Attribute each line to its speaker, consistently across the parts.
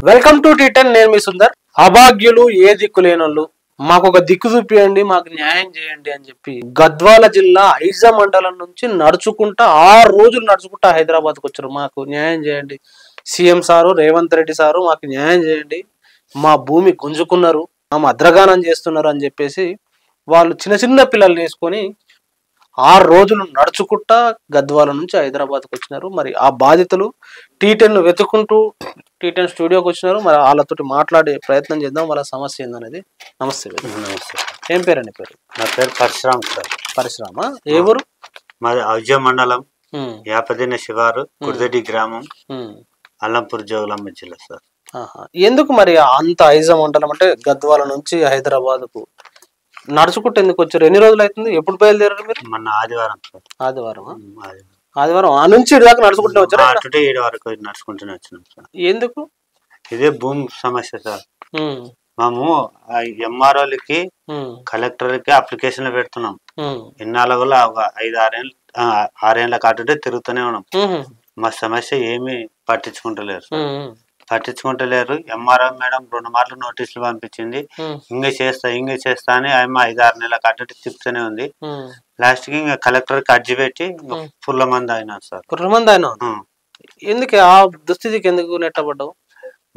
Speaker 1: Welcome to టీ10. నేను మీ సుందర్. అభాగ్యులు, ఏ దిక్కు లేనోళ్ళు, మాకు ఒక దిక్కు చూపియండి, మాకు న్యాయం చేయండి అని చెప్పి గద్వాల జిల్లా ఐజా మండలం నుంచి నడుచుకుంటా 6 రోజులు నడుచుకుంటా హైదరాబాద్కు వచ్చారు. మాకు న్యాయం చేయండి, CM sir Revanth Reddy sir మాకు న్యాయం చేయండి, మా భూమి గుంజుకున్నారు, మా అద్రగానం చేస్తున్నారు అని చెప్పేసి వాళ్ళు చిన్న చిన్న పిల్లలు వేసుకొని 6 రోజులు నడుచుకుంటా గద్వాల నుంచి హైదరాబాద్కి వచ్చినారు. మరి ఆ బాధితులు టీ10 వెతుకుంటూ టీ10 స్టూడియోకి వచ్చినారు. మరి వాళ్ళతో మాట్లాడే ప్రయత్నం చేద్దాం, వాళ్ళ సమస్య ఏందనేది. నమస్తే.
Speaker 2: నమస్తే.
Speaker 1: ఏం పేరండి? పేరు
Speaker 2: నా పేరు పరశురామ్ సార్.
Speaker 1: పరశురామా? ఏ ఊరు?
Speaker 2: మాది ఔజా మండలం, యాపదిన శివారు, కుర్దెడ్డి గ్రామం, అల్లంపూర్ జోగులాంబ జిల్లా సార్.
Speaker 1: ఎందుకు మరి అంత ఐజా మండలం అంటే గద్వాల నుంచి హైదరాబాద్కు నడుచుకుంటూ ఎందుకు వచ్చారు? ఎన్ని రోజులు అవుతుంది? ఎప్పుడు బయలుదేరారు మీరు?
Speaker 2: మొన్న ఆదివారం సార్.
Speaker 1: ఆదివారం ఆ నుంచి దాకా నడుచుకుంటూ వచ్చారు?
Speaker 2: 7 వరకు నడుచుకుంటూనే వచ్చినాం సార్.
Speaker 1: ఎందుకు? ఇదే
Speaker 2: భూమి సమస్య సార్. మేము ఎంఆర్ఓలకి కలెక్టర్కి అప్లికేషన్లు పెడుతున్నాం. ఇన్నాళ్ళ కూడా 5-6 ఏళ్ళ కాటుంటే తిరుగుతూనే ఉన్నాం. మా సమస్య ఏమి పట్టించుకుంటలేరు. ఎంఆర్ఓ మేడం 2 మార్లు నోటీసులు పంపించింది. ఇంక చేస్తా అని ఆమె 5-6 నెలల కాటుంటే తిప్పుతూనే ఉంది. లాస్ట్ కి ఇంకా కలెక్టర్ కి అర్జీ పెట్టి పుల్ల మంది అయినా సార్.
Speaker 1: ఎందుకు ఆ దుస్థితికి ఎందుకు నెట్టబడ్డావు?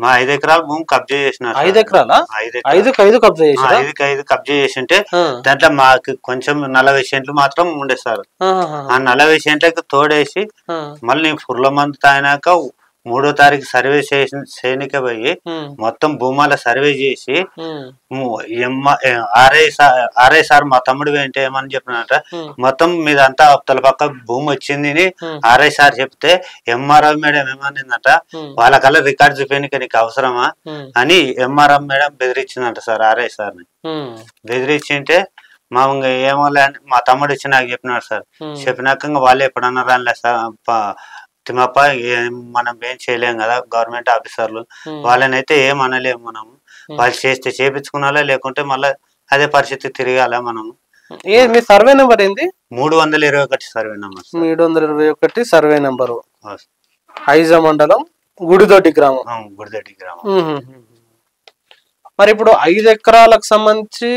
Speaker 2: మా 5 ఎకరాల భూమి కబ్జా చేసినారు.
Speaker 1: 5 ఎకరాలా? 5 కబ్జా చేసి
Speaker 2: 5 కబ్జా చేసింటే దాంట్లో మాకు కొంచెం 40 సెంట్లు మాత్రం ఉండే సార్. ఆ 40 సెంట్లకు తోడేసి మళ్ళీ పుర్ల మందు తాగినాక 3వ తారీఖు సర్వే చేయనికే పోయి మొత్తం భూమాల సర్వే చేసి ఆర్ఐ సార్ మా తమ్ముడు ఏంటి ఏమని చెప్పినట, మొత్తం మీదంతా అవతల పక్క భూమి వచ్చింది ఆర్ఐ సార్ చెప్తే ఎంఆర్ఓ మేడం ఏమనిందట, వాళ్ళకల్లా రికార్డు చూపేనిక నీకు అవసరమా అని ఎంఆర్ఓ మేడం బెదిరించిందంట సార్. ఆర్ఐ సార్ని బెదిరించింటే మా ఏమో మా తమ్ముడు ఇచ్చి నాకు చెప్పినాడు సార్. చెప్పినాక వాళ్ళు ఎప్పుడన్నా రాలే సార్ తిమ్మప్ప, మనం ఏం చేయలేం కదా, గవర్నమెంట్ ఆఫీసర్లు వాళ్ళనైతే ఏం అనలేము మనం. వాళ్ళు చేస్తే చేపించుకున్నాలా, లేకుంటే మళ్ళీ అదే పరిస్థితి తిరగాల మనం.
Speaker 1: మీ సర్వే నెంబర్ ఏంది?
Speaker 2: 321 survey number.
Speaker 1: 321 survey number, Aiza మండలం, గుడిదొడ్డి గ్రామం. మరి ఇప్పుడు 5 ఎకరాలకు సంబంధించి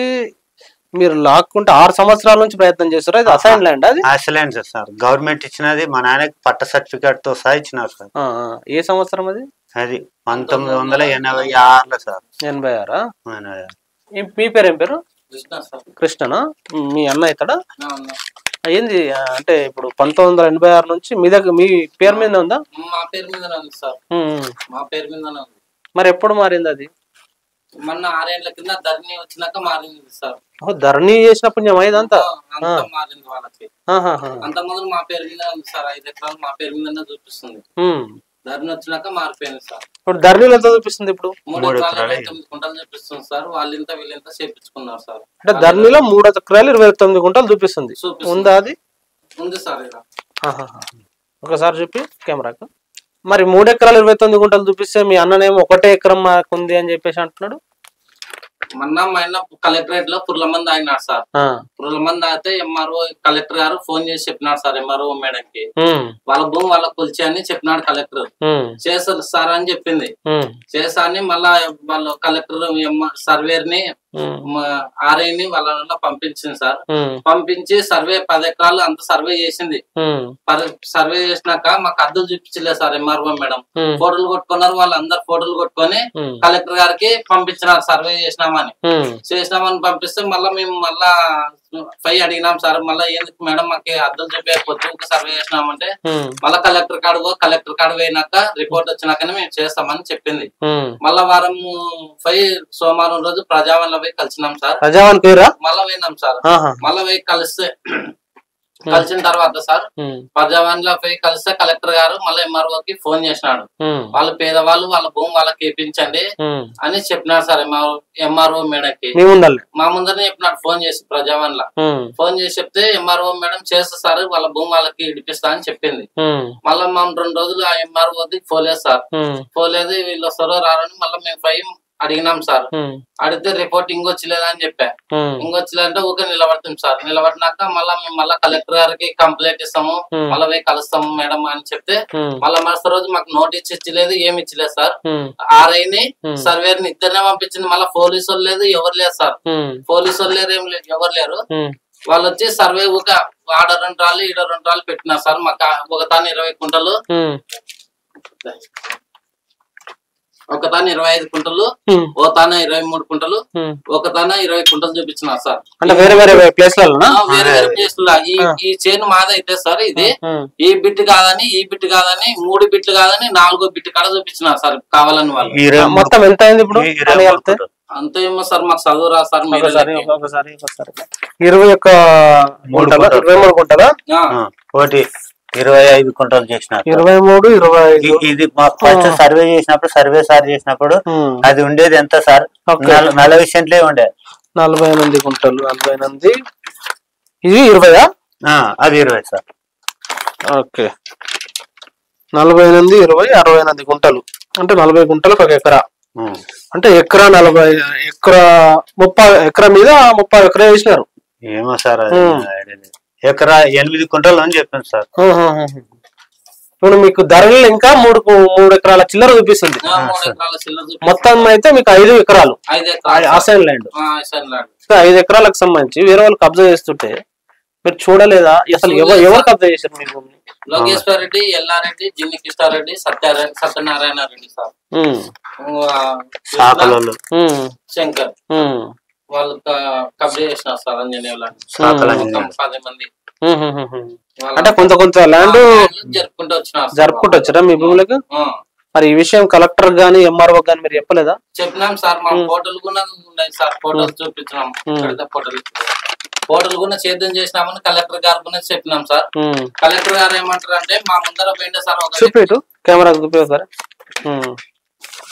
Speaker 1: మీరు లాక్కుంటే 6 సంవత్సరాల నుంచి ప్రయత్నం చేస్తారు. అది అసైన్ ల్యాండ్? అది
Speaker 2: అసైన్ సార్. గవర్నమెంట్ ఇచ్చినది. మా నాన్నకి పట్ట సర్టిఫికేట్ తో సహా ఇచ్చినారు సార్.
Speaker 1: ఏ సంవత్సరం అది?
Speaker 2: అది 1986లో సార్.
Speaker 1: 86? మీ పేరు ఏం పేరు? కృష్ణనా? మీ అన్న ఇతడా? ఏంది అంటే ఇప్పుడు 1986 నుంచి మీ దగ్గర మీ పేరు మీద ఉందా?
Speaker 3: మా పేరు మీద ఉంది సార్. మా పేరు మీద ఉంది.
Speaker 1: మరి ఎప్పుడు మారింది అది?
Speaker 3: మొన్న 6 ఏళ్ల కింద ధరణి వచ్చినాక మారింది సార్.
Speaker 1: ధరణి చేసిన పుణ్యం ఇదంతా
Speaker 3: మారింది వాళ్ళకి. అంత ముందు మా పేరు మీద ఉంది సార్. 5 ఎకరాలు మా పేరు మీద చూపిస్తుంది. ధరణి వచ్చినాక మారిపోయింది సార్.
Speaker 1: ఇప్పుడు ధరణిలో ఎంత చూపిస్తుంది? ఇప్పుడు
Speaker 3: 3 ఎకరాలు 29 గుంటలు చూపిస్తుంది సార్. వాళ్ళింత వీళ్ళంతా చేపించుకున్నారు సార్.
Speaker 1: అంటే ధరణిలో 3 ఎకరాలు 29 గుంటలు చూపిస్తుంది. ఉందా అది?
Speaker 3: ఉంది సార్.
Speaker 1: ఒకసారి చూపి కెమెరాకు. మరి 3 ఎకరాలు 29 గుంటలు చూపిస్తే మీ అన్ననేమో 1 ఎకరం మాకుంది అని చెప్పేసి అంటున్నాడు.
Speaker 3: మొన్న మా ఆయన కలెక్టరేట్ లో పుర్ల మంది అయినాడు సార్. పుర్ల మంది అయితే ఎంఆర్ఓ కలెక్టర్ గారు ఫోన్ చేసి చెప్పినాడు సార్ ఎంఆర్ఓ మేడం కి, వాళ్ళ భూమి వాళ్ళ కొలిచి అని చెప్పినాడు కలెక్టర్. చేస్తారు సార్ అని చెప్పింది. చేసా అని మళ్ళా వాళ్ళు కలెక్టర్ సర్వేర్ ని ఆర్ఐని వాళ్ళ పంపించింది సార్. పంపించి సర్వే 10 ఎకరాలు అంత సర్వే చేసింది. సర్వే చేసినాక మాకు అద్దెలు చూపించలేదు సార్ ఎంఆర్ఓ మేడం. ఫోటోలు కొట్టుకున్నారు. వాళ్ళందరు ఫోటోలు కొట్టుకొని కలెక్టర్ గారికి పంపించినారు సర్వే చేసినామని. పంపిస్తే మళ్ళా మేము మళ్ళా అడిగినాం సార్. మళ్ళీ ఎందుకు మేడం మాకు అద్దెలు చూపించకపోతే ఒక సర్వే చేసినామంటే మళ్ళా కలెక్టర్ కాడు పోయినాక రిపోర్ట్ వచ్చినాకనే మేము చేస్తామని చెప్పింది. మళ్ళా వారం సోమవారం రోజు ప్రజావన్లో పోయి కలిసినాం సార్. మళ్ళా పోయినాం సార్. మళ్ళా పోయి కలిసిన తర్వాత సార్ ప్రజావాణిలో పోయి కలిస్తే కలెక్టర్ గారు మళ్ళీ ఎంఆర్ఓకి ఫోన్ చేసినాడు. వాళ్ళు పేదవాళ్ళు, వాళ్ళ భూమి వాళ్ళకి ఇప్పించండి అని చెప్పినాడు సార్ ఎంఆర్ఓ మేడంకి. మా ముందరనే చెప్పినాడు ఫోన్ చేసి ప్రజావాణిలో. ఫోన్ చేసి చెప్తే ఎంఆర్ఓ మేడం చేస్తా సార్, వాళ్ళ భూమి వాళ్ళకి ఇడిపిస్తా అని చెప్పింది. మళ్ళీ మేము 2 రోజులు ఆ ఎంఆర్ఓ పోలేదు సార్. పోలేదు, వీళ్ళు వస్తారో రారని మళ్ళీ మేము అడిగినాం సార్. అడిగితే రిపోర్ట్ ఇంకొచ్చలేదా అని చెప్పా. ఇంకొచ్చలేదంటే ఊకే నిలబడతాం సార్. నిలబడినాక మేము మళ్ళా కలెక్టర్ గారికి కంప్లైంట్ ఇస్తాము, మళ్ళీ పోయి కలుస్తాము మేడం అని చెప్తే మళ్ళా మరుసటి రోజు మాకు నోటీస్ ఇచ్చలేదు, ఏమి ఇచ్చలేదు సార్. ఆర్ఐని సర్వేని ఇద్దరినే పంపించింది. మళ్ళీ పోలీసు వాళ్ళు లేదు, ఎవరు లేదు సార్. పోలీసు వాళ్ళు లేరు, ఏం లేదు, ఎవరు లేరు. వాళ్ళు వచ్చి సర్వే ఊక ఆడ 2 రాళ్ళు ఈడ 2 రాళ్ళు పెట్టినారు సార్. మాకు ఒక తాను 20 కుంటలు, ఒక తాను 25 కుంటలు, ఓ తాన 23 కుంటలు, ఒక తాన 20 కుంటలు చూపించినారు సార్.
Speaker 1: అంటే వేరే వేరే ప్లేస్
Speaker 3: వేరే వేరే ప్లేస్ లో. ఈ చేను మాదైతే సార్ ఇది ఈ బిట్ కాదని, ఈ బిట్ కాదని, 3 బిట్లు కాదని 4వ బిట్ కాడ చూపించినారు సార్ కావాలని వాళ్ళు.
Speaker 1: మొత్తం ఎంత అయింది ఇప్పుడు?
Speaker 3: అంతేమో సార్, మాకు చదువు రా సార్.
Speaker 1: 23 కుంటలా?
Speaker 2: 25 కుంటలు చేసినారు.
Speaker 1: 23, 25.
Speaker 2: ఇది మాకు ఫస్ట్ సర్వే చేసినప్పుడు, సర్వే సార్ చేసినప్పుడు అది ఉండేది ఎంత సార్? 40 సెంట్లే ఉండే.
Speaker 1: 48 కుంటలు. 48 ఇది 20?
Speaker 2: అది 20 సార్.
Speaker 1: ఓకే, 48, 20, 68 కుంటలు. అంటే 40 కుంటలకు 1 ఎకరా. అంటే ఎకరా 40, ఎకరా 30 ఎకరా మీద 30 ఎకరా వేసినారు.
Speaker 2: ఏమో సార్, ఎకరా 8 కుంటలు అని చెప్పాను సార్.
Speaker 1: ఇప్పుడు మీకు ధరలు ఇంకా 3 ఎకరాల చిల్లర చూపిస్తుంది. మొత్తం అయితే మీకు 5 ఎకరాలు అసైన్ ల్యాండ్. 5 ఎకరాలకు సంబంధించి వేరే వాళ్ళు కబ్జా చేస్తుంటే మీరు చూడలేదా? అసలు ఎవరు కబ్జా చేశారు మీ భూమిని?
Speaker 3: లోకేశ్వర్ రెడ్డి, ఎల్లారెడ్డి, జిన్ని కృష్ణారెడ్డి, సత్యనారాయణ రెడ్డి సార్, శంకర్ వాళ్ళు కబ్జా చేసినారు సార్. అంజనేయులు 10 మంది.
Speaker 1: అంటే కొంత ల్యాండ్ జరుపుకుంటూ వచ్చారా మీ భూములకు? మరి ఈ విషయం కలెక్టర్ గానీ ఎంఆర్ఓ గానీ మీరు చెప్పలేదా?
Speaker 3: చెప్పినాం సార్. మా ఫోటోలు కూడా ఉన్నాయి సార్, ఫోటోలు చూపించినాం. ఫోటోలు కూడా సేద్యం చేసినామని కలెక్టర్ గారు కూడా చెప్పినాం సార్. కలెక్టర్ గారు ఏమంటారు అంటే మా ముందర పోయిండే సార్
Speaker 1: చూపేటు కెమెరా చూపేసారు.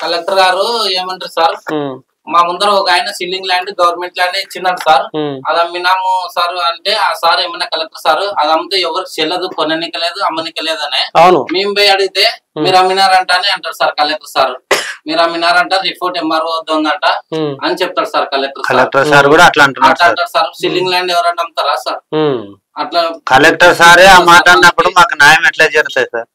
Speaker 3: కలెక్టర్ గారు ఏమంటారు సార్, మా ముందర ఒక ఆయన సిల్లింగ్ ల్యాండ్ గవర్నమెంట్ ల్యాండ్ ఇచ్చినాడు సార్, అది అమ్మినాము సార్ అంటే ఆ సార్ ఏమన్నా కలెక్టర్ సార్ అది అమ్మితే ఎవరికి చెల్లదు, కొననికలేదు, అమ్మనికలేదు అనే మేము పోయి అడిగితే మీరు అమ్మినారంట అని అంటారు సార్ కలెక్టర్ సార్. మీరు అమ్మినారంట, రిపోర్ట్ ఎంఆర్ఓ వద్ద ఉందంట అని చెప్తారు సార్ కలెక్టర్ సార్ కూడా అట్లా అంటారు సార్. సిల్లింగ్ ల్యాండ్ ఎవరన్నా అమ్ముతారా సార్? అట్లా
Speaker 2: కలెక్టర్ సారే ఆ మాట అన్నప్పుడు మాకు న్యాయం ఎట్లా జరుగుతాయి సార్?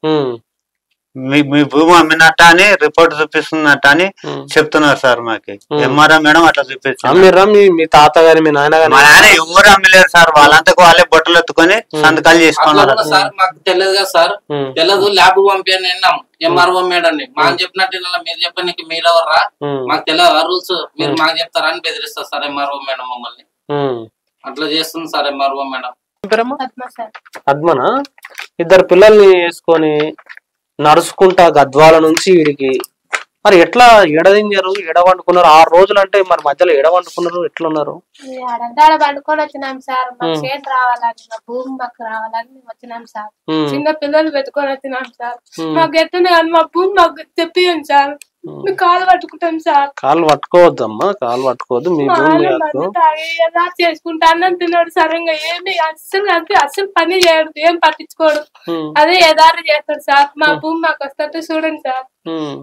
Speaker 2: మీ భూమి అమ్మినట్ట అని రిపోర్ట్ చూపిస్తున్నట్ట అని చెప్తున్నారు సార్. మాకి ఎంఆర్ఓ మేడం అట్లా చూపిస్తారు.
Speaker 1: మీ తాత గారి మీ నాయన గారి
Speaker 2: మా నాయన ఎవరు అమ్మలేరు సార్, వాళ్ళంతకు వాళ్ళే బొట్టలు ఎత్తుకొని సంతకాలు చేసుకున్నారు
Speaker 3: సార్. మాకు తెలియదు కదా సార్, తెలియదు. ల్యాబ్ పంపాను విన్నాం ఎంఆర్ఓ మేడం మాకు చెప్పినట్టు మీరు చెప్పడానికి మీరెవర్రా, మాకు తెలియదు రూల్స్, మీరు మాకు చెప్తారా అని బెదిరిస్తారు సార్ ఎంఆర్ఓ మేడం మమ్మల్ని. అట్లా చేస్తుంది సార్ ఎంఆర్ఓ మేడం.
Speaker 1: పద్మనా? 2 పిల్లల్ని వేసుకొని నడుచుకుంటా గద్వాల నుంచి వీడికి మరి ఎట్లా ఎడదించారు, ఎడవండుకున్నారు? 6 రోజులు అంటే మరి మధ్యలో ఎడవండుకున్నారు, ఎట్లున్నారు?
Speaker 4: పండుకొని వచ్చినాం సార్. మాకు చేతి రావాలని, మా భూమి మాకు రావాలని మేము వచ్చినాం సార్. చిన్న పిల్లలు పెట్టుకొని వచ్చినాం సార్. మాకు ఎట్లనే కానీ మా భూమి మాకు తెప్పియండి సార్. మేము కాలు పట్టుకుంటాం సార్.
Speaker 1: కాలు పట్టుకోవద్దమ్మా, కాలు పట్టుకోవద్దు. మీ భూమి
Speaker 4: చేసుకుంటా అన్నం తిన్నాడు సరంగా, ఏమి అస్సలు పని చేయడు, ఏం పట్టించుకోడు, అదే యదారి చేస్తాడు సార్. మా భూమి మాకు వస్తే చూడండి సార్,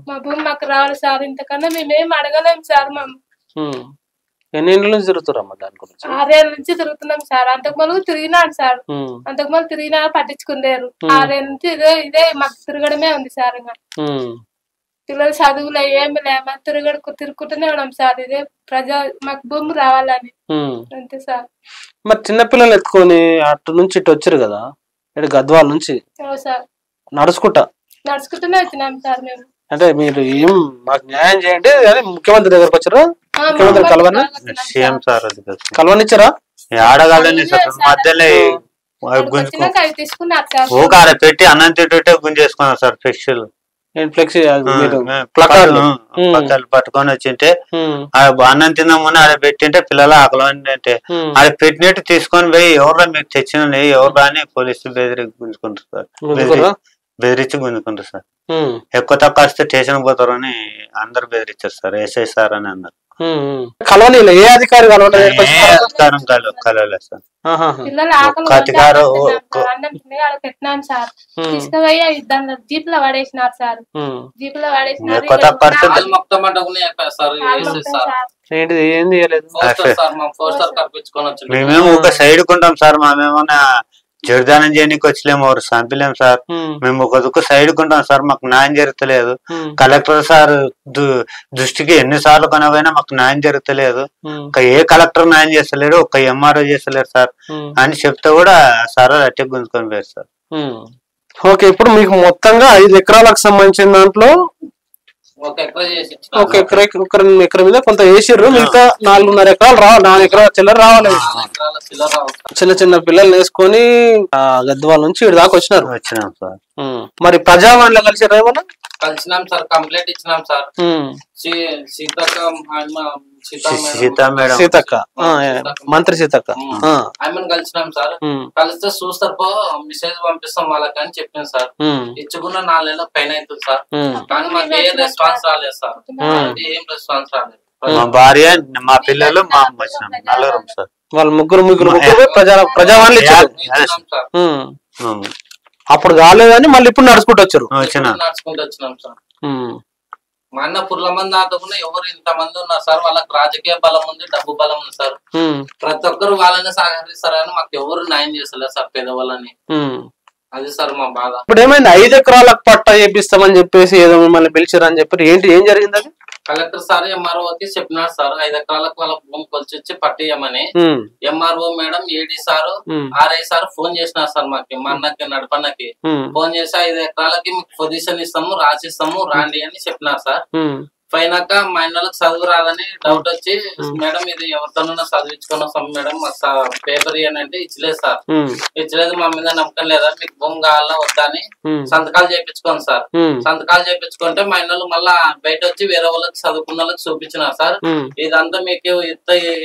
Speaker 4: మా భూమి మాకు రావాలి సార్. ఇంతకన్నా మేమేం అడగలేం సార్.
Speaker 1: ఎన్ని ఏళ్ళ నుంచి తిరుగుతారమ్మా దాని గురించి?
Speaker 4: 6 ఏళ్ళ నుంచి తిరుగుతున్నాం సార్. అంతకు ముందు తిరిగినాడు సార్, అంతకు ముందు తిరిగినా పట్టించుకునేరు. 6 ఏళ్ళ నుంచి ఇదే మాకు తిరగడమే ఉంది సార్. ఇంకా పిల్లలు చదువులో ఏమి లేమని తిరుగుతూనే ఉన్నాం సార్. ఇదే మాకు భూమి రావాలని అంతే సార్.
Speaker 1: మరి చిన్నపిల్లలు ఎత్తుకొని అటు నుంచి ఇటు వచ్చారు కదా, ఇటు గద్వాల నుంచి
Speaker 4: నడుచుకుంటూనే వచ్చినాం సార్ మేము.
Speaker 1: అంటే మీరు ఏం మాకు న్యాయం చేయండి అని ముఖ్యమంత్రి దగ్గరకు వచ్చారా? ముఖ్యమంత్రి కలవనిచ్చారా?
Speaker 2: ఆడగాళ్ళని మధ్యలో పెట్టి అన్నం తింటుంటే గుంజేసుకున్నారు సార్. ఫ్లెక్సీ పట్టుకొని వచ్చింటే అన్నం తిందామని ఆడ పెట్టింటే పిల్లలు ఆకలి అంటే ఆడ పెట్టినట్టు తీసుకొని పోయి ఎవరు మీకు తెచ్చిన ఎవరు అని పోలీసులు గుంజుకుంటారు సార్. బెదిరించి గుంజుకుంటారు సార్. ఎక్కువ తక్కువ వస్తే స్టేషన్ పోతారు అని అందరు బెదిరించారు సార్. ఎస్ఐ సార్ అని అన్నారు.
Speaker 1: కలవని ఏ అధికారి కలవలేదు
Speaker 4: పిల్లలు ఆకలి అన్నం పెట్టినాను సార్, తీసుకుపోయి జీప్ లో పడేసినారు సార్, జీప్ లో పడేసినారు.
Speaker 1: ఏంటిది ఏం చేయలేదు,
Speaker 2: మేమేమో ఒక సైడ్ కొంటాం సార్, మేమేమన్నా జడిదానం చేయడానికి వచ్చలేము, ఎవరు చంపలేము సార్, మేము ఒక సైడ్ కొంటాం సార్, మాకు న్యాయం జరుగుతలేదు. కలెక్టర్ సార్ దృష్టికి ఎన్నిసార్లు కనవైనా మాకు న్యాయం జరుగుతలేదు. ఏ కలెక్టర్ న్యాయం చేస్తలేరు, ఒక ఎంఆర్ఓ చేస్తలేరు సార్ అని చెప్తే కూడా సార్ అట్టే గుంజుకొని పోయారు సార్.
Speaker 1: ఓకే, ఇప్పుడు మీకు మొత్తంగా 5 ఎకరాలకు సంబంధించిన దాంట్లో ఒక ఎకరం మీద కొంత వేసిర్రు, మిగతా 4.5 ఎకరాలు 4 ఎకరాల చిల్లర రావాలి. చిన్న చిన్న పిల్లలు వేసుకొని గద్వాల నుంచి ఇటు దాకా వచ్చినారు. మరి ప్రజావాణిలో కలిసిరా ఏమన్నా?
Speaker 3: కలిసినాం సార్, కంప్లైంట్ ఇచ్చినాం సార్.
Speaker 1: సీతక్క మంత్రి సీతక్క
Speaker 3: ఆమెను కలిసినాం సార్. కలిస్తే చూస్తారు మెసేజ్ పంపిస్తాం వాళ్ళకి అని చెప్పాను సార్. ఇచ్చుకున్న 4 నెలల పైన అవుతుంది సార్, కానీ మాకు ఏ రెస్పాన్స్ రాలేదు సార్, ఏం రెస్పాన్స్ రాలేదు.
Speaker 2: మా భార్య, మా పిల్లలు, మా అమ్మ వచ్చినాం, నలుగురం సార్.
Speaker 1: వాళ్ళు ముగ్గురు ప్రజావాణి ఇచ్చారు. అప్పుడు కాలేదని మళ్ళీ ఇప్పుడు నడుచుకుంటూ వచ్చారు.
Speaker 3: నడుచుకుంటూ వచ్చినాం సార్. మా అన్న పుర్ల మంది ఆటకున్నా ఎవరు ఇంతమంది ఉన్నారు సార్, వాళ్ళకి రాజకీయ బలం ఉంది, డబ్బు బలం ఉంది సార్. ప్రతి ఒక్కరు వాళ్ళని సహకరిస్తారని మాకు ఎవరు న్యాయం చేస్తలేదు సార్, పేదవాళ్ళని. అది సార్ మా బాధ.
Speaker 1: ఇప్పుడు ఏమైంది, 5 ఎకరాలకు పట్టా చేపిస్తామని చెప్పేసి ఏదో మిమ్మల్ని పిలిచారని చెప్పారు, ఏంటి ఏం జరిగింది? అది
Speaker 3: కలెక్టర్ సార్ ఎంఆర్ఓకి చెప్పినారు సార్, 5 ఎకరాలకు వాళ్ళ భూమి కొలిచి పట్టేయమని. ఎంఆర్ఓ మేడం, ఏడీ సార్, ఆర్ఐ సార్ ఫోన్ చేసినారు సార్ మాకు, మా అన్నకి నడపన్నకి ఫోన్ చేసి 5 ఎకరాలకి మీకు పొజిషన్ ఇస్తాము, రాసిస్తాము, రాండి అని చెప్పినారు సార్. పోయినాక మా అన్నలకు చదువు రాదని డౌట్ వచ్చి, మేడం ఇది ఎవరితోనన్నా చదివించుకొని వస్తాం మేడం, మాకు పేపర్ ఇవ్వనంటే ఇచ్చలేదు సార్. ఇచ్చలేదు, మా మీద నమ్మకం లేదా, మీకు భూమి కావాలా వద్దా అని సంతకాలు చేయించుకోండి సార్. సంతకాలు చేయించుకుంటే మా అన్నలు మళ్ళా బయట వచ్చి వేరే వాళ్ళకి చదువుకున్న వాళ్ళకి చూపించినారు సార్. ఇదంతా మీకు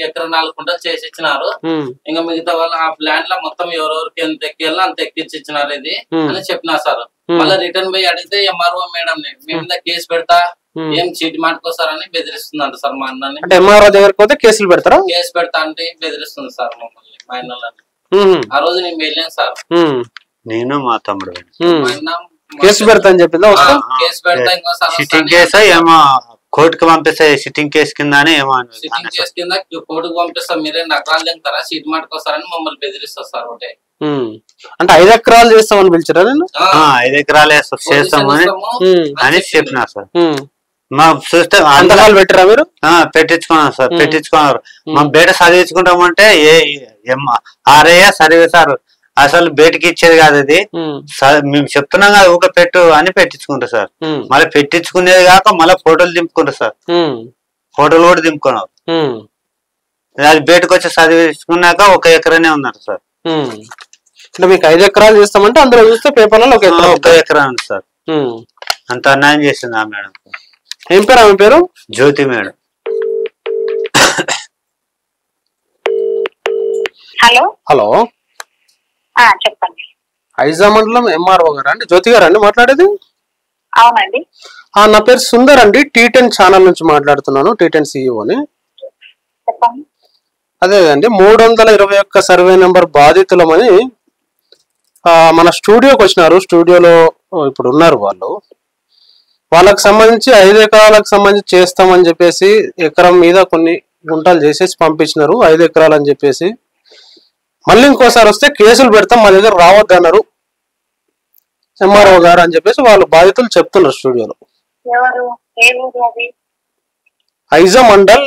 Speaker 3: ఎకరా 4 కుంటలు చేసి ఇచ్చినారు, ఇంకా మిగతా వాళ్ళు ఆ ల్యాండ్ లో మొత్తం ఎవరెవరికి ఎంత ఎక్కేయాలో అంత ఎక్కించి ఇచ్చినారు ఇది అని చెప్పినారు సార్. మళ్ళీ రిటర్న్ పోయి అడిగితే ఎంఆర్ఓ మేడం మీ మీద కేసు పెడతా, ఏం చీటి మాట్లాడుకోసారని బెదిరిస్తుందంట సార్ మా అన్నని.
Speaker 1: ఎంఆర్ఓ దగ్గరికి పోతే కేసులు పెడతారా?
Speaker 3: కేసు పెడతా అంటే బెదిరిస్తుంది సార్ మమ్మల్ని, మా అన్నలని. ఆ రోజు నేను వెళ్ళాను సార్,
Speaker 2: నేను మా తమ్ముడు.
Speaker 1: కేసు పెడతా అని చెప్పిందా?
Speaker 3: కేసు పెడతా ఇంకోసారి
Speaker 2: సిట్టింగ్ కేసా ఏమో కోర్టుకు పంపిస్తే సిట్టింగ్ కేసు కింద
Speaker 3: సిట్టింగ్ కేసు కింద కోర్టుకు పంపిస్తాం, మీరే నకరాలు తింటారా చీటి మాట్లాడుకోసారని మమ్మల్ని బెదిరిస్తారు సార్. ఒకటే
Speaker 1: అంటే 5 ఎకరాలు చేస్తామని పిలిచారా?
Speaker 2: 5 ఎకరాలు చేస్తామని అని చెప్పినారు సార్. మా చూస్తే
Speaker 1: అంతకాలు పెట్టారా మీరు?
Speaker 2: పెట్టించుకున్నారు సార్, పెట్టించుకున్నారు. మా బయట చదివించుకుంటామంటే ఆర్ఐ సర్వే సార్ అసలు బయటకి ఇచ్చేది కాదు, అది మేము చెప్తున్నాం కదా ఊక పెట్టు అని పెట్టించుకుంటారు సార్. మళ్ళీ పెట్టించుకునేది కాక మళ్ళీ ఫోటోలు దింపుకుంటారు సార్, ఫోటోలు కూడా దింపుకున్నారు. అది బయటకు వచ్చి చదివించుకున్నాక 1 ఎకరానే ఉన్నారు సార్.
Speaker 1: అంటే మీకు 5 ఎకరాలు చేస్తామంటే అందులో చూస్తే పేపర్లలో
Speaker 2: 1 ఎకరా ఉంది సార్. అంత అన్యాయం చేసింది ఆ మేడం.
Speaker 1: ఏం పేరు ఆమె పేరు?
Speaker 2: జ్యోతి మేడం.
Speaker 5: హలో
Speaker 1: హలో
Speaker 5: చెప్పండి.
Speaker 1: ఐజా మండలం ఎంఆర్ఓ గారు అండి? జ్యోతి గారు అండి మాట్లాడేది?
Speaker 5: అవునండి.
Speaker 1: నా పేరు సుందర్ అండి, T10 ఛానల్ నుంచి మాట్లాడుతున్నాను, T10 CEO-ని.
Speaker 5: చెప్పండి.
Speaker 1: అదే అండి, 321 సర్వే నెంబర్ బాధితులమని మన స్టూడియోకి వచ్చినారు. స్టూడియోలో ఇప్పుడు ఉన్నారు వాళ్ళు. వాళ్ళకి సంబంధించి 5 ఎకరాలకు సంబంధించి చేస్తామని చెప్పేసి ఎకరం మీద కొన్ని గుంటలు చేసేసి పంపించినారు, 5 ఎకరాలు అని చెప్పేసి. మళ్ళీ ఇంకోసారి వస్తే కేసులు పెడతాం, మా దగ్గర రావద్దన్నారు ఎంఆర్ఓ గారు అని చెప్పేసి వాళ్ళు బాధితులు చెప్తున్నారు స్టూడియోలో. ఐజా మండల్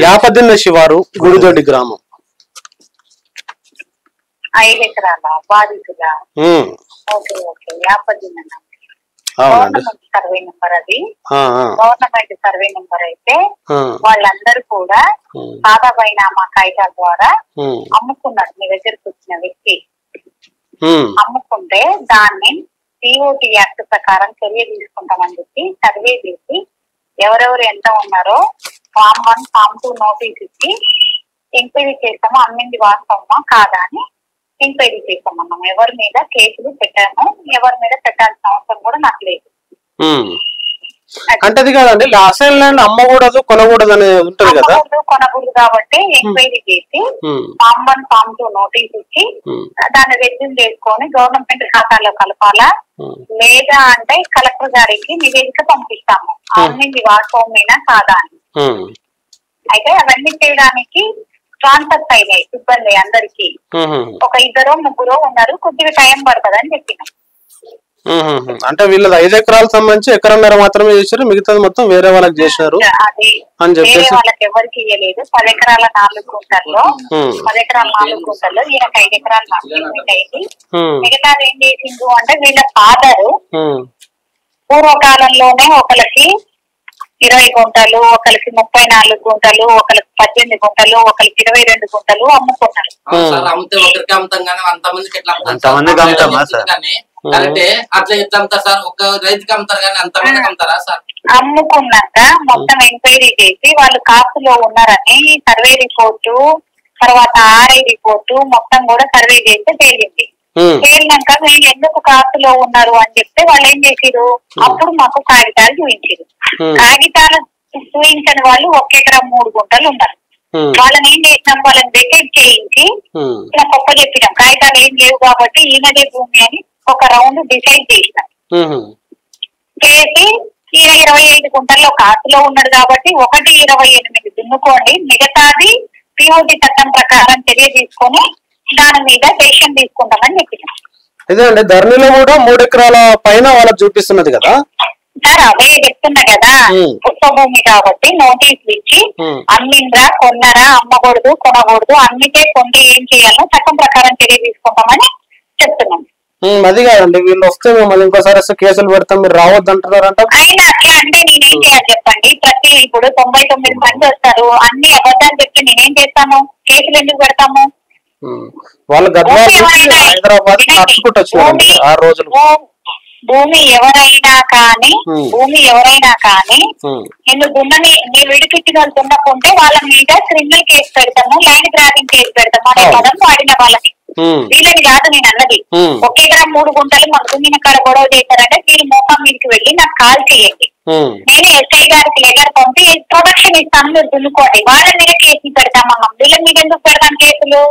Speaker 1: యాపదిన్న శివారు, గుడిదొడ్డి గ్రామం.
Speaker 5: 5 ఎకరాల బాధితుల సర్వే నెంబర్, అది గవర్నమెంట్ సర్వే నెంబర్ అయితే వాళ్ళందరూ కూడా సాదా బైనామా కాగితాల ద్వారా అమ్ముకున్నారు. మీ దగ్గరకు వచ్చిన వ్యక్తి అమ్ముకుంటే దాన్ని COT యాక్ట్ ప్రకారం చర్య తీసుకుంటామని చెప్పి సర్వే చేసి ఎవరెవరు ఎంత ఉన్నారో ఫామ్ 1 ఫామ్ 2 నోటీస్ ఇచ్చి ఎంక్వైరీ చేస్తాము, అమ్మింది వాస్తవమా కాదా అని ఎంక్వైరీ చేస్తామన్నాం. ఎవరి మీద కేసులు పెట్టాము, ఎవరి మీద పెట్టాల్సిన అవసరం కూడా నాకు లేదు.
Speaker 1: అంటే అది కాదండి, అసైన్ ల్యాండ్ అమ్మకూడదు కొనకూడదు అనేది ఉంటది కదా,
Speaker 5: కొనకూడదు కాబట్టి ఎంక్వైరీ చేసి ఫామ్ 1 ఫామ్ 2 నోటీస్ ఇచ్చి దాన్ని రెజ్యూమ్ చేసుకొని గవర్నమెంట్ ఖాతాలో కలపాలా, లేదా అంటే కలెక్టర్ గారికి నివేదిక పంపిస్తాము అన్ని వాస్తవమేనా కాదా అని. అయితే అవన్నీ చేయడానికి ట్రాన్స్ఫర్స్ అయినాయి సిబ్బంది అందరికి, ఒక 2-3 ఉన్నారు, కొద్దిగా టైం పడుతుంది అని చెప్పినాం.
Speaker 1: అంటే వీళ్ళది 5 ఎకరాలకు సంబంధించి ఎకరన్నర మాత్రమే చేశారు, మిగతాది మొత్తం వేరే వాళ్ళకి చేశారు అని చెప్పేసి.
Speaker 5: వాళ్ళకి ఎవరికి ఇవ్వలేదు. 10 ఎకరాల 4 గుంటల్లో 10 ఎకరాల 4 గుంటల్లో ఈయనకి 5 ఎకరాలు అయింది. మిగతాది ఏం చేసిండు అంటే వీళ్ళ ఫాదరు పూర్వకాలంలోనే ఒకరికి 20 గుంటలు, ఒకరికి 34 గుంటలు, ఒకరికి 18 గుంటలు, ఒకరికి 22 గుంటలు అమ్ముకున్నారు.
Speaker 3: అమ్మితే ఒకరికి అమ్ముతాం కానీ అంతమందికి ఎట్లా
Speaker 5: అంటే
Speaker 3: అట్లా ఎట్లా అమ్ముతారు సార్? ఒక రైతుకి అమ్ముతారు కానీ అంతమందికి అమ్ముతారా సార్?
Speaker 5: అమ్ముకున్నాక మొత్తం ఎంక్వైరీ చేసి వాళ్ళు కాపులో ఉన్నారని సర్వే రిపోర్టు, తర్వాత ఆర్ఐ రిపోర్టు మొత్తం కూడా సర్వే చేస్తే తేలింది. తేలినాక వీళ్ళు ఎందుకు కాపులో ఉన్నారు అని చెప్తే వాళ్ళు ఏం చేసిరు, అప్పుడు మాకు కాగితాలు చూపించారు. కాగితాలు చూపించని వాళ్ళు 1 ఎకరా 3 గుంటలు ఉన్నారు. వాళ్ళని ఏం చేసినాం, వాళ్ళని వెకేట్ చేయించి ఇలా గొప్ప చెప్పినాం, కాగితాలు ఏం లేవు కాబట్టి ఈయనదే భూమి అని ఒక రౌండ్ డిసైడ్ చేసినాం. చేసి ఈయన 25 గుంటల్లో కాసులో ఉన్నాడు కాబట్టి 1/28 దున్నుకోండి, మిగతాది పిఓటి చట్టం ప్రకారం చర్య తీసుకొని దాని మీద డెసిషన్ తీసుకుంటామని చెప్పినాం.
Speaker 1: ఇదే అండి, ధరణిలో కూడా 3 ఎకరాల పైన వాళ్ళకి చూపిస్తున్నది కదా
Speaker 5: సార్, అదే చెప్తున్నా కదా, పుష్ప భూమి కాబట్టి నోటీసులు ఇచ్చి అమ్మిండ్రా కొన్నారా, అమ్మకూడదు కొనకూడదు, అమ్మితే కొంటే ఏం చేయాలో చట్టం ప్రకారం చర్య తీసుకుంటామని చెప్తున్నాం.
Speaker 1: అది కాదండి, వీళ్ళు వస్తే మిమ్మల్ని ఇంకోసారి వస్తే కేసులు పెడతాం, మీరు రావద్దు అంటున్నారంట.
Speaker 5: అయినా అట్లా అంటే నేనేం చేయాలి చెప్పండి? ప్రతి ఇప్పుడు 99 మంది వస్తారు, అన్ని అబద్ధాలు చెప్తే నేనేం చేస్తాను? కేసులు ఎందుకు పెడతాము?
Speaker 1: వాళ్ళు హైదరాబాద్ నడుచుకుంటూ వచ్చారండి 6 రోజులు.
Speaker 5: భూమి ఎవరైనా కానీ నిన్ను దున్నని నీ విడిపించిన వాళ్ళు దున్నకుంటే వాళ్ళ మీద క్రిమినల్ కేసు పెడతాము, ల్యాండ్ గ్రాబింగ్ కేసు పెడతాము అనే పదం వాడిన వాళ్ళకి. వీళ్ళని కాదు నేను అన్నది. 1 ఎకరా 3 గుంటలు మన దున్నిన కాడ గొడవ చేశారంటే మీరు మోపం మీదకి వెళ్ళి నాకు కాల్ చేయండి, నేను ఎస్ఐ గారికి లెటర్ పంపి ప్రొటెక్షన్ ఇస్తాను, మీరు దున్నుకోండి. వాళ్ళ మీద కేసులు పెడతామమ్మా, వీళ్ళ మీద ఎందుకు పెడతాం కేసులు?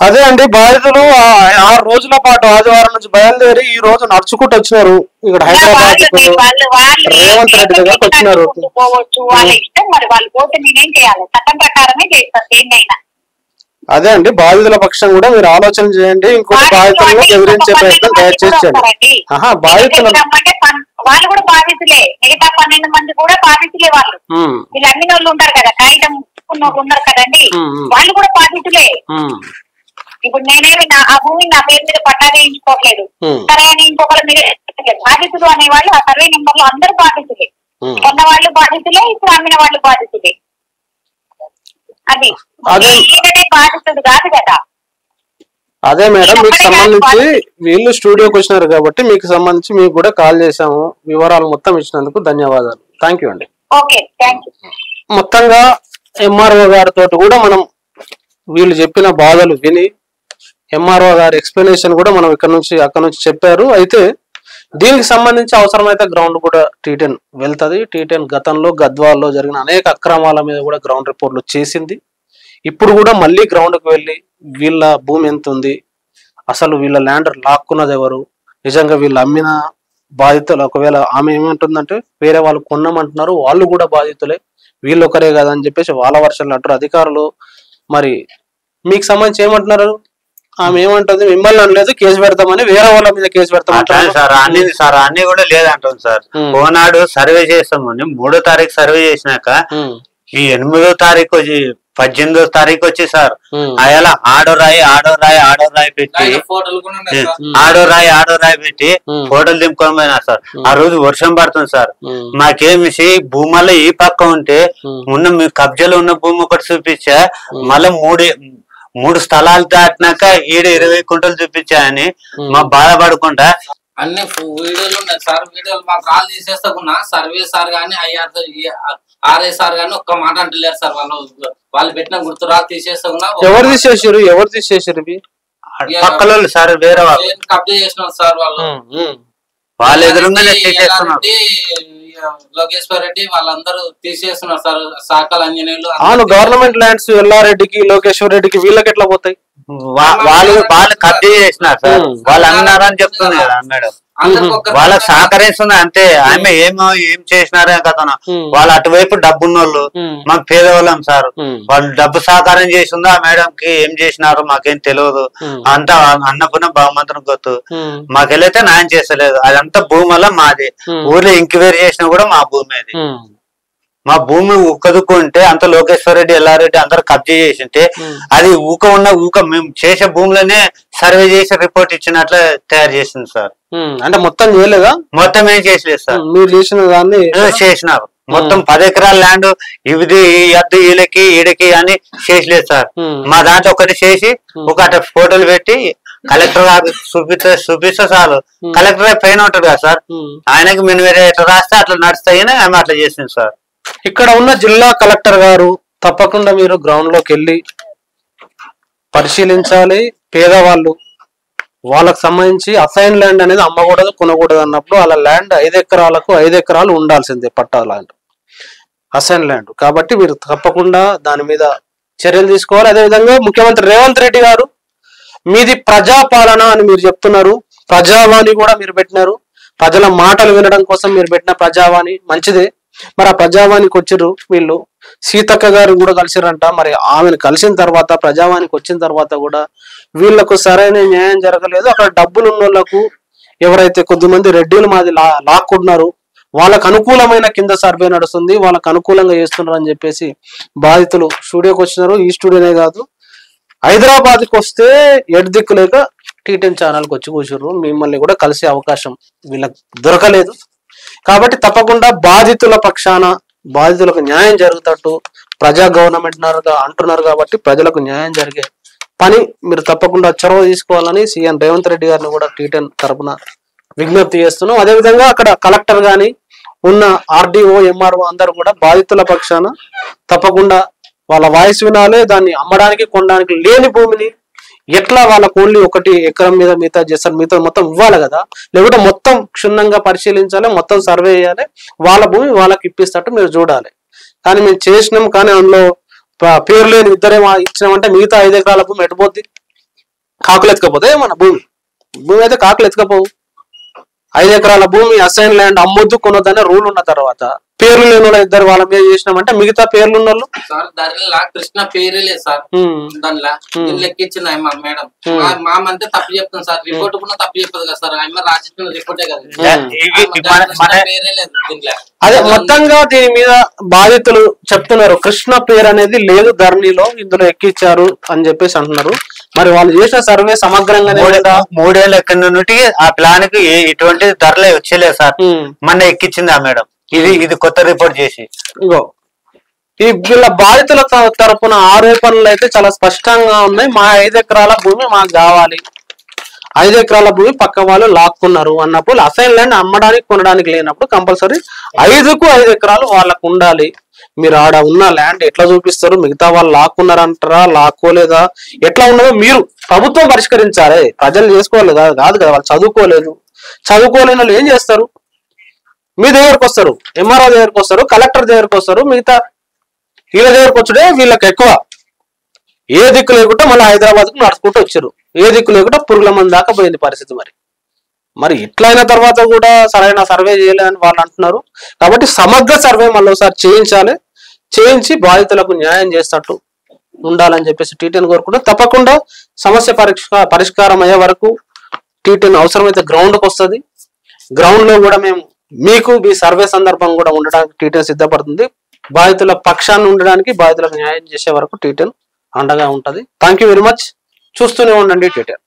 Speaker 1: అదే అండి, బాధితులు 6 రోజుల పాటు ఆదివారం నుంచి బయలుదేరి ఈ రోజు నడుచుకుంటూ వచ్చినారు ఇక్కడ హైదరాబాద్. రేవంత్ రెడ్డి దగ్గరకు వచ్చినారు.
Speaker 5: పోవచ్చు, వాళ్ళ ఇష్టం. మరి వాళ్ళు పోతే నేనేం చేయాలి? చట్టం ప్రకారమే చేస్తాను ఏంటైనా.
Speaker 1: అదే అండి, బాధితుల పక్షం కూడా మీరు ఆలోచన చేయండి. ఇంకొక బాధితులను ఎదిరించే ప్రయత్నం దయచేసి చేయండి. బాధితులు
Speaker 5: వాళ్ళు కూడా బాధితులే, మిగతా 12 మంది కూడా బాధితులే. వాళ్ళు వీళ్ళు అన్ని వాళ్ళు ఉంటారు కదా, కాగితం ఉన్నారు కదండి, వాళ్ళు కూడా బాధితులే. ఇప్పుడు నేనేమి ఆ భూమిని నా పేరు మీద పట్టా వేయించుకోవట్లేదు, సరే అని ఇంకొకరి మీద బాధితులు అనేవాళ్ళు ఆ సర్వే నెంబర్ లో అందరూ బాధితులే. కొన్న వాళ్ళు బాధితులే, ఇప్పుడు అమ్మిన వాళ్ళు బాధితులే. అది ఈయననే బాధితుడు కాదు కదా.
Speaker 1: అదే మేడం, మీకు సంబంధించి వీళ్ళు స్టూడియోకి వచ్చినారు కాబట్టి మీకు సంబంధించి మీకు కూడా కాల్ చేసాము, వివరాలు మొత్తం ఇచ్చినందుకు ధన్యవాదాలు. థ్యాంక్ యూ అండి.
Speaker 5: Okay, thank you.
Speaker 1: మొత్తంగా ఎంఆర్ఓ గారితో కూడా మనం వీళ్ళు చెప్పిన బాధలు విని ఎంఆర్ఓ గారి ఎక్స్ప్లెనేషన్ కూడా మనం అక్కడ నుంచి చెప్పారు. అయితే దీనికి సంబంధించి అవసరమైతే గ్రౌండ్ కూడా T10 వెళ్తుంది. T10 గతంలో గద్వాల్లో జరిగిన అనేక అక్రమాల మీద కూడా గ్రౌండ్ రిపోర్ట్లు చేసింది. ఇప్పుడు కూడా మళ్ళీ గ్రౌండ్కి వెళ్ళి వీళ్ళ భూమి ఎంత ఉంది, అసలు వీళ్ళ ల్యాండ్ లాక్కున్నది ఎవరు, నిజంగా వీళ్ళు అమ్మిన బాధితులు, ఒకవేళ ఆమె ఏమంటుందంటే వేరే వాళ్ళు కొన్నామంటున్నారు, వాళ్ళు కూడా బాధితులే, వీళ్ళు ఒకరే కదా అని చెప్పేసి వాళ్ళ వర్షాలు అంటారు అధికారులు. మరి మీకు సంబంధించి ఏమంటున్నారు? ఆమె ఏమంటుంది, మిమ్మల్ని అనలేదు, కేసు పెడతామని వేరే వాళ్ళ మీద కేసు పెడతామంటారు
Speaker 2: సార్. అన్ని కూడా లేదంటుంది సార్. ఓనాడు సర్వే చేస్తాము, 3వ తారీఖు సర్వే చేసినాక ఈ 8వ తారీఖు 18వ తారీఖు వచ్చి సార్ అలా ఆడో రాయి పెట్టి ఫోటోలు దింపుకొని పోయినా సార్. ఆ రోజు వర్షం పడుతుంది సార్. మాకేమిసి భూముల్లో ఈ పక్క ఉంటే ఉన్న మీ కబ్జాలో ఉన్న భూమి ఒకటి చూపించా, మళ్ళీ 3 స్థలాలు దాటినాక 20 గుంటలు చూపించాయని మా బాధపడకుండా
Speaker 3: అన్ని వీడియోలు ఉన్నాయి సార్. వీడియోలు మాకు కాల్ తీసేస్తాకున్నా సర్వే సార్ గానీ ఆర్ఐ సార్ గానీ ఒక్క మాట అంటలేరు సార్. వాళ్ళు పెట్టిన గుర్తు రాళ్ళు తీసేస్తాకున్నా.
Speaker 1: ఎవరు తీసేసారు?
Speaker 2: పక్కల సార్, వేరే వాళ్ళు
Speaker 3: కబ్జా చేసినారు సార్ వాళ్ళు.
Speaker 2: వాళ్ళ ఎదురుగానే తీసేస్తున్నారు.
Speaker 3: లోకేశ్వర్ రెడ్డి వాళ్ళందరూ తీసేస్తున్నారు సార్. సాకల్ అంజనేయులు
Speaker 1: అవును, గవర్నమెంట్ ల్యాండ్స్ ఎల్లారెడ్డికి లోకేశ్వర్ రెడ్డికి వీళ్ళకి ఎట్లా పోతాయి?
Speaker 2: వాళ్ళు కబ్జా చేసినారు సార్. వాళ్ళు అన్నారని చెప్తుంది కదా మేడం. వాళ్ళకి సహకరిస్తుంది అంతే. ఆమె ఏం చేసినారే కథను. వాళ్ళు అటువైపు డబ్బున్నోళ్ళు, మాకు పేదవాళ్ళం సార్. వాళ్ళు డబ్బు సహకారం చేసిందో ఆ మేడం కి ఏం చేసినారో మాకేం తెలియదు. అంతా అన్నపూర్ణ బహుమంత్రం గొత్తు. మాకెళ్ళైతే న్యాయం చేస్తలేదు. అదంతా భూమిలో మాది. ఊర్లో ఎంక్వైరీ చేసినా కూడా మా భూమి అది. మా భూమి ఉక్కదుకుంటే అంత లోకేశ్వర్ రెడ్డి ఎల్లారెడ్డి అందరు కబ్జా చేసింటే అది ఊక మేము చేసే భూములనే సర్వే చేసి రిపోర్ట్ ఇచ్చినట్లు తయారు చేసింది సార్.
Speaker 1: అంటే మొత్తం చేయలేదా?
Speaker 2: మొత్తం ఏం చేసలేదు సార్.
Speaker 1: మీరు చేసిన దాన్ని
Speaker 2: చేసినారు. మొత్తం 10 ఎకరాల ల్యాండ్ ఇది అద్దు వీళ్ళకి ఈడకి అని చేసలేదు సార్. మా దాంట్లో ఒకటి చేసి ఒక ఫోటోలు పెట్టి కలెక్టర్ చూపిస్తే చాలు. కలెక్టర్ పైన ఉంటాడు కదా సార్, ఆయనకి మేము ఎట్లా రాస్తే అట్లా నడుస్తాయని ఆమె అట్లా చేసింది సార్.
Speaker 1: ఇక్కడ ఉన్న జిల్లా కలెక్టర్ గారు తప్పకుండా మీరు గ్రౌండ్ లోకి వెళ్ళి పరిశీలించాలి. పేదవాళ్ళు వాళ్ళకు సంబంధించి అసైన్ ల్యాండ్ అనేది అమ్మకూడదు కొనకూడదు అన్నప్పుడు వాళ్ళ ల్యాండ్ 5 ఎకరాలకు 5 ఎకరాలు ఉండాల్సిందే పట్టా ల్యాండ్, అసైన్ ల్యాండ్. కాబట్టి మీరు తప్పకుండా దాని మీద చర్యలు తీసుకోవాలి. అదేవిధంగా ముఖ్యమంత్రి రేవంత్ రెడ్డి గారు మీది ప్రజాపాలన అని మీరు చెప్తున్నారు. ప్రజావాణి కూడా మీరు పెట్టినారు. ప్రజల మాటలు వినడం కోసం మీరు పెట్టిన ప్రజావాణి మంచిదే. మరి ఆ ప్రజావాణికి వచ్చిర్రు వీళ్ళు. సీతక్క గారు కూడా కలిసిరంట. మరి ఆమెను కలిసిన తర్వాత ప్రజావాణికి వచ్చిన తర్వాత కూడా వీళ్లకు సరైన న్యాయం జరగలేదు. అక్కడ డబ్బులు ఉన్న వాళ్ళకు ఎవరైతే కొద్దిమంది రెడ్డిలు మాది లాక్కుంటున్నారు, వాళ్ళకు అనుకూలమైన కింద సర్వే నడుస్తుంది, వాళ్ళకు అనుకూలంగా చేస్తున్నారు అని చెప్పేసి బాధితులు స్టూడియోకి వచ్చినారు. ఈ స్టూడియోనే కాదు, హైదరాబాద్కి వస్తే ఎడ్దిక్కు లేక టీటెన్ ఛానల్కి వచ్చి కూర్చుర్రు. మిమ్మల్ని కూడా కలిసే అవకాశం వీళ్ళకి దొరకలేదు. కాబట్టి తప్పకుండా బాధితుల పక్షాన బాధితులకు న్యాయం జరుగుతట్టు ప్రజా గవర్నమెంట్ అంటున్నారు. కాబట్టి ప్రజలకు న్యాయం జరిగే పని మీరు తప్పకుండా చొరవ తీసుకోవాలని సీఎం రేవంత్ రెడ్డి గారిని కూడా టీటెన్ తరపున విజ్ఞప్తి చేస్తున్నాం. అదేవిధంగా అక్కడ కలెక్టర్ గాని ఉన్న ఆర్డీఓ ఎంఆర్ఓ అందరూ కూడా బాధితుల పక్షాన తప్పకుండా వాళ్ళ వాయిస్ వినాలి. దాన్ని అమ్మడానికి కొనడానికి లేని భూమిని ఎట్లా వాళ్ళకు ఓన్లీ 1 ఎకరం మీద మిగతా చేస్తారు, మిగతా మొత్తం ఇవ్వాలి కదా, లేకుంటే మొత్తం క్షుణ్ణంగా పరిశీలించాలి, మొత్తం సర్వే చేయాలి, వాళ్ళ భూమి వాళ్ళకి ఇప్పిస్తట్టు మీరు చూడాలి. కానీ మేము చేసినాం కానీ అందులో పేరు లేని ఇద్దరే ఇచ్చినామంటే మిగతా 5 ఎకరాల భూమి ఎటుపోద్ది? కాకులు ఎత్తుకపోతే మన భూమి అయితే కాకులు ఎత్తుకపోవు. 5 ఎకరాల భూమి అసైన్ ల్యాండ్ అమ్మొద్దు కొనొద్దనే రూల్ ఉన్న తర్వాత పేర్లు లేని వాళ్ళు ఇద్దరు వాళ్ళ మీద చేసినామంటే మిగతా పేర్లు ఉన్న వాళ్ళు
Speaker 3: సార్ దానిలో కృష్ణ పేరే లేదు సార్. దానిలో లెక్కించింది మా మేడం. మా అంతే తప్పు చెప్తాం సార్. రిపోర్ట్ కూడా తప్పు చెప్పదు కదా సార్. ఆమె రాసిన రిపోర్టే కదా, పేరే లేదు దీంట్లో.
Speaker 1: అదే మొత్తంగా దీని మీద బాధితులు చెప్తున్నారు కృష్ణ పేరు అనేది లేదు ధరణిలో, ఇందులో ఎక్కిచ్చారు అని చెప్పేసి అంటున్నారు. మరి వాళ్ళు చేసిన సర్వే సమగ్రంగానే
Speaker 2: 3 ఏళ్ళ కింద నుండి ఆ ప్లాన్ కి ఎటువంటి ధరలే వచ్చేలేదు సార్. మొన్న ఎక్కిచ్చింది ఆ మేడం. ఇది కొత్త రిపోర్ట్ చేసి
Speaker 1: ఇగో ఈ వీళ్ళ బాధితుల తరపున ఆరోపణలు అయితే చాలా స్పష్టంగా ఉన్నాయి. మా 5 ఎకరాల భూమి మాకు కావాలి, 5 ఎకరాల భూమి పక్క వాళ్ళు లాక్కున్నారు అన్నప్పుడు అసైన్ ల్యాండ్ అమ్మడానికి కొనడానికి లేనప్పుడు కంపల్సరీ 5కు 5 ఎకరాలు వాళ్ళకు ఉండాలి. మీరు ఆడ ఉన్న ల్యాండ్ ఎట్లా చూపిస్తారు? మిగతా వాళ్ళు లాక్కున్నారంటారా, లాక్కోలేదా, ఎట్లా ఉన్నదో మీరు ప్రభుత్వం పరిష్కరించాలి. ప్రజలు చేసుకోవాలి కాదు కదా, వాళ్ళు చదువుకోలేని వాళ్ళు ఏం చేస్తారు? మీ దగ్గరకు వస్తారు, ఎంఆర్ఓ దగ్గరకు వస్తారు, కలెక్టర్ దగ్గరకు వస్తారు, మిగతా వీళ్ళ దగ్గరకు వచ్చుడే వీళ్ళకి ఎక్కువ. ఏ దిక్కు లేకుండా మళ్ళీ హైదరాబాద్కు నడుచుకుంటూ వచ్చారు. ఏ దిక్కు లేకుండా పురుగుల మంది దాకా పోయింది పరిస్థితి. మరి ఇట్లయిన తర్వాత కూడా సరైన సర్వే చేయలేదని వాళ్ళు అంటున్నారు. కాబట్టి సమగ్ర సర్వే మళ్ళీ ఒకసారి చేయించాలి, చేయించి బాధితులకు న్యాయం చేస్తట్టు ఉండాలని చెప్పేసి టీటెన్ కోరుకుంటే తప్పకుండా సమస్య పరిష్కారం అయ్యే వరకు టీటెన్ అవసరమైతే గ్రౌండ్కి వస్తుంది. గ్రౌండ్ లో కూడా మేము మీకు మీ సర్వే సందర్భం కూడా ఉండడానికి టీటెన్ సిద్ధపడుతుంది. బాధితుల పక్షాన్ని ఉండడానికి, బాధితులకు న్యాయం చేసే వరకు టీటెన్ అండగా ఉంటది. Thank you very much. చూస్తూనే ఉండండి టీటెన్.